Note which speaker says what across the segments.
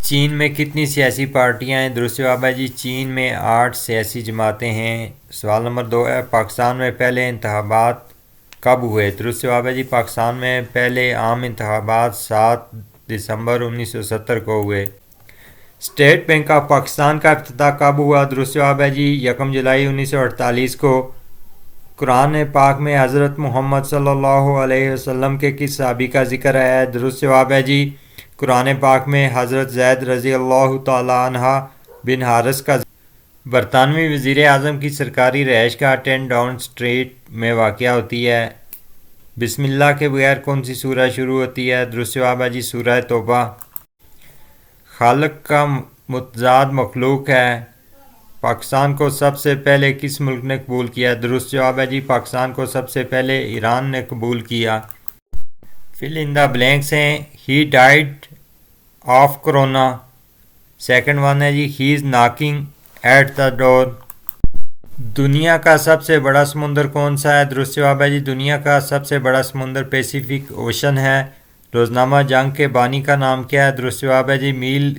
Speaker 1: چین میں کتنی سیاسی پارٹیاں ہیں؟ درست جواب ہے جی چین میں 8 سیاسی جماعتیں ہیں۔ سوال نمبر 2 ہے پاکستان میں پہلے انتخابات کب ہوئے؟ درست جواب ہے جی پاکستان میں پہلے عام انتخابات 7 دسمبر 1970 کو ہوئے۔ اسٹیٹ بینک آف پاکستان کا افتتاح کب ہوا؟ درست جواب ہے جی 1 جولائی 1948 کو۔ قرآن پاک میں حضرت محمد صلی اللہ علیہ وسلم کے کس صحابی کا ذکر ہے؟ درست جواب ہے جی قرآن پاک میں حضرت زید رضی اللہ تعالیٰ عنہ بن حارث کا ذکر۔ برطانوی وزیر اعظم کی سرکاری رہائش گاہ 10 ڈاؤن اسٹریٹ میں واقع ہوتی ہے۔ بسم اللہ کے بغیر کون سی سورہ شروع ہوتی ہے؟ درست جواب ہے جی سورہ توبہ۔ خالق کا متضاد مخلوق ہے۔ پاکستان کو سب سے پہلے کس ملک نے قبول کیا؟ درست جواب ہے جی پاکستان کو سب سے پہلے ایران نے قبول کیا۔ فل ان دا بلینکس ہیں ہی died of corona. Second one ہے جی ہی از ناکنگ ایٹ دا ڈور۔ دنیا کا سب سے بڑا سمندر کون سا ہے؟ درست جواب ہے جی دنیا کا سب سے بڑا سمندر پیسیفک اوشن ہے۔ روزنامہ جنگ کے بانی کا نام کیا ہے؟ درست جواب ہے جی میل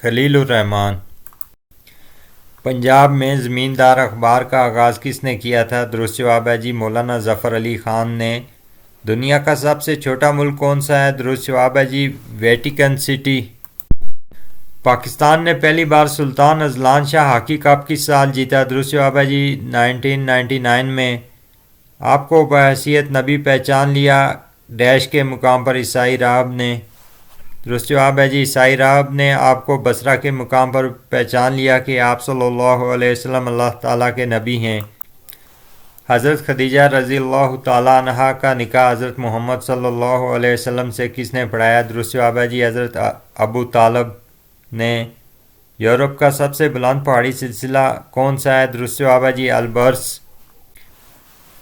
Speaker 1: خلیل الرحمن۔ پنجاب میں زمیندار اخبار کا آغاز کس نے کیا تھا؟ درست جواب ہے جی مولانا ظفر علی خان نے۔ دنیا کا سب سے چھوٹا ملک کون سا ہے؟ درست جواب ہے جی ویٹیکن سٹی۔ پاکستان نے پہلی بار سلطان اذلان شاہ ہاکی کپ کس سال جیتا؟ درست جواب ہے جی 1999 میں۔ آپ کو بحیثیت نبی پہچان لیا ڈیش کے مقام پر عیسائی راہب نے۔ درست جواب ہے جی عیسائی راہب نے آپ کو بصرہ کے مقام پر پہچان لیا کہ آپ صلی اللہ علیہ وسلم اللہ تعالیٰ کے نبی ہیں۔ حضرت خدیجہ رضی اللہ تعالیٰ عنہا کا نکاح حضرت محمد صلی اللہ علیہ وسلم سے کس نے پڑھایا؟ درست جواب ہے جی حضرت ابو طالب نے۔ یورپ کا سب سے بلند پہاڑی سلسلہ کون سا ہے؟ درست جواب ہے جی البرز۔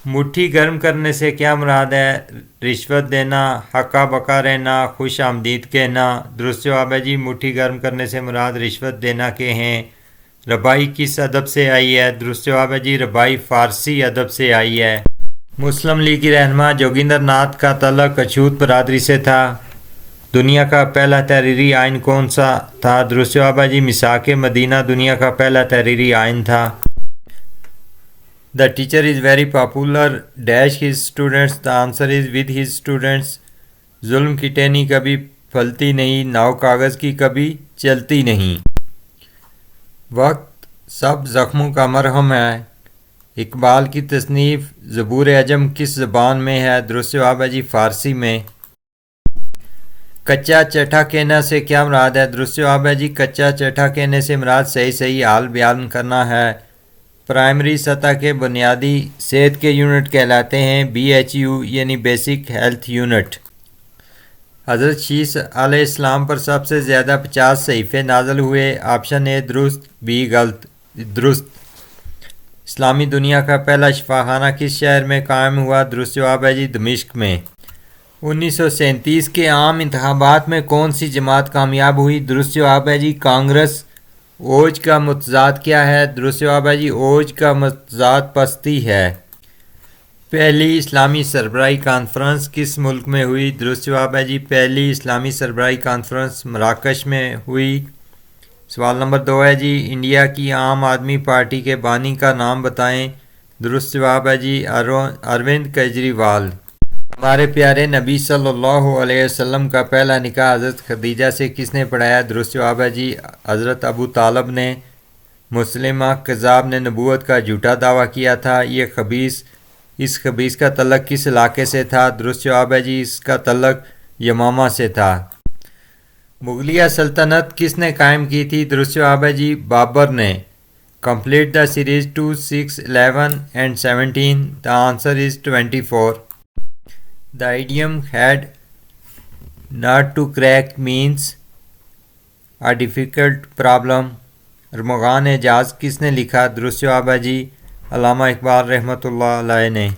Speaker 1: مٹھی گرم کرنے سے کیا مراد ہے؟ رشوت دینا، ہکا بکا رہنا، خوش آمدید کہنا۔ درست جواب ہے جی مٹھی گرم کرنے سے مراد رشوت دینا کے ہیں۔ ربائی کس ادب سے آئی ہے؟ درست جواب ہے جی ربائی فارسی ادب سے آئی ہے۔ مسلم لیگ کی رہنما جوگیندر ناتھ کا تعلق اچھوت برادری سے تھا۔ دنیا کا پہلا تحریری آئین کون سا تھا؟ درست جواب ہے جی میثاق مدینہ دنیا کا پہلا تحریری آئین تھا۔ The teacher is very popular dash his students. The answer is with his students. ظلم کی ٹہنی کبھی پھلتی نہیں، ناؤ کاغذ کی کبھی چلتی نہیں۔ وقت سب زخموں کا مرہم ہے۔ اقبال کی تصنیف زبور عجم کس زبان میں ہے؟ درست جواب ہے جی فارسی میں۔ کچا چٹھا کہنا سے کیا مراد ہے؟ درست جواب ہے جی کچا چٹھا کہنے سے مراد صحیح حال بیان کرنا ہے۔ پرائمری سطح کے بنیادی صحت کے یونٹ کہلاتے ہیں BHU یعنی بیسک ہیلتھ یونٹ۔ حضرت شیس علیہ السلام پر سب سے زیادہ 50 صحیفے نازل ہوئے۔ آپشن اے درست، بی غلط۔ درست۔ اسلامی دنیا کا پہلا شفاخانہ کس شہر میں قائم ہوا؟ درست جواب ہے جی دمشق میں۔ 1937 کے عام انتخابات میں کون سی جماعت کامیاب ہوئی؟ درست جواب ہے جی کانگریس۔ اوج کا متضاد کیا ہے؟ درست جواب ہے جی اوج کا متضاد پستی ہے۔ پہلی اسلامی سربراہی کانفرنس کس ملک میں ہوئی؟ درست جواب ہے جی پہلی اسلامی سربراہی کانفرنس مراکش میں ہوئی۔ سوال نمبر 2 ہے جی انڈیا کی عام آدمی پارٹی کے بانی کا نام بتائیں۔ درست جواب ہے جی اروند کیجریوال۔ ہمارے پیارے نبی صلی اللہ علیہ وسلم کا پہلا نکاح حضرت خدیجہ سے کس نے پڑھایا؟ درست جواب ہے جی حضرت ابو طالب نے۔ مسلمہ کذاب نے نبوت کا جھوٹا دعویٰ کیا تھا۔ اس خبیث کا تعلق کس علاقے سے تھا؟ درست جواب ہے جی اس کا تعلق یمامہ سے تھا۔ مغلیہ سلطنت کس نے قائم کی تھی؟ درست جواب ہے جی بابر نے۔ Complete the series 2, 6, 11 and 17. The answer is 24. The idiom had not to crack means a difficult problem. Armaghan Ijaz کس نے لکھا؟ درست جواب ہے جی علامہ اقبال رحمۃ اللہ علیہ نے۔